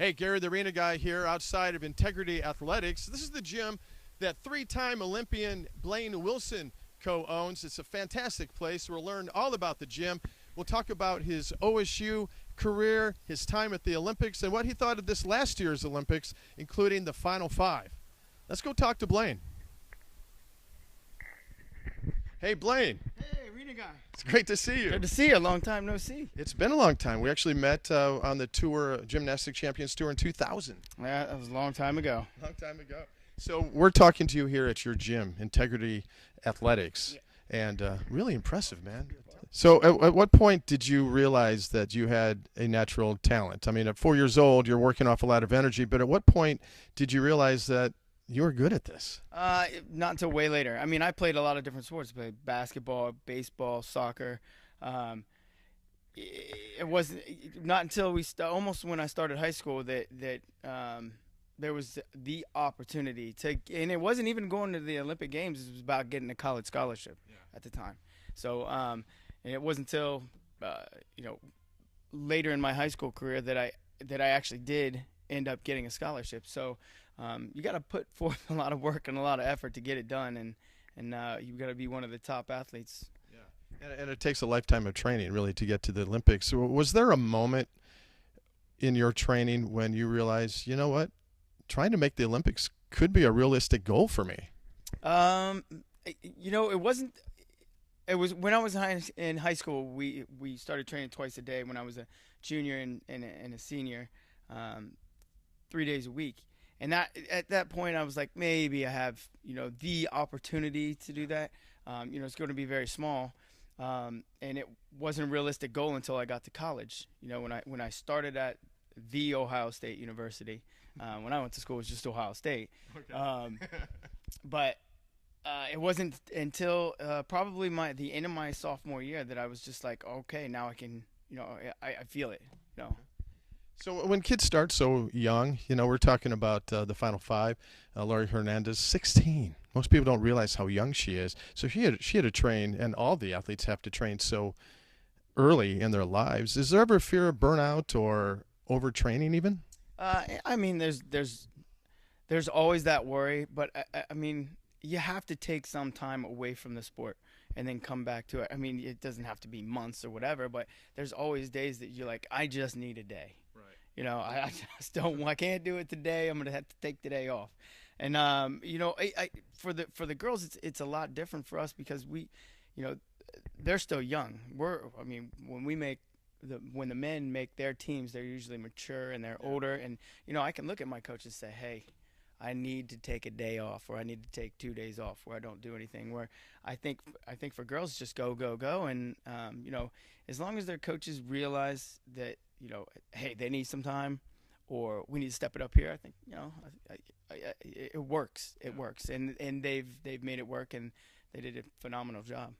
Hey, Gary, the arena guy here outside of Integrity Athletics. This is the gym that three-time Olympian Blaine Wilson co-owns. It's a fantastic place. We'll learn all about the gym. We'll talk about his OSU career, his time at the Olympics, and what he thought of this last year's Olympics, including the Final Five. Let's go talk to Blaine. Hey, Blaine. Hey, arena guy. It's great to see you. Good to see you. Long time no see. It's been a long time. We actually met on the tour, Gymnastic Champions Tour in 2000. Yeah, that was a long time ago. Long time ago. So we're talking to you here at your gym, Integrity Athletics, and really impressive, man. So at what point did you realize that you had a natural talent? I mean, at 4 years old, you're working off a lot of energy, but at what point did you realize that you were good at this? Not until way later. I mean, I played a lot of different sports. I played basketball, baseball, soccer. It wasn't not until almost when I started high school that there was the opportunity to, and it wasn't even going to the Olympic Games. It was about getting a college scholarship at the time. So, and it wasn't until later in my high school career that I actually did end up getting a scholarship. So, you got to put forth a lot of work and a lot of effort to get it done, and you got to be one of the top athletes. Yeah, and it takes a lifetime of training really to get to the Olympics. So was there a moment in your training when you realized, you know what, trying to make the Olympics could be a realistic goal for me? It wasn't. It was when I was in high school. We started training twice a day when I was a junior and a senior, 3 days a week. And that at that point, I was like, maybe I have the opportunity to do that. It's going to be very small, and it wasn't a realistic goal until I got to college. When I started at the Ohio State University, when I went to school, it was just Ohio State. Okay. But it wasn't until probably the end of my sophomore year that I was just like, okay, now I can, I feel it. So when kids start so young, we're talking about the Final Five. Laurie Hernandez, 16. Most people don't realize how young she is. So she had to train, and all the athletes have to train so early in their lives. Is there ever fear of burnout or overtraining even? I mean, there's always that worry, but I mean, you have to take some time away from the sport and then come back to it. I mean, it doesn't have to be months or whatever, but there's always days that you're like, I just need a day. Right. I just don't. I can't do it today. I'm gonna have to take the day off. And for the girls, it's a lot different for us because they're still young. When the men make their teams, they're usually mature and they're older. And I can look at my coach and say, hey, I need to take a day off, or I need to take 2 days off where I don't do anything. Where I think for girls, just go, and as long as their coaches realize that hey, they need some time, or we need to step it up here. I think it works. It works, and they've made it work, and they did a phenomenal job.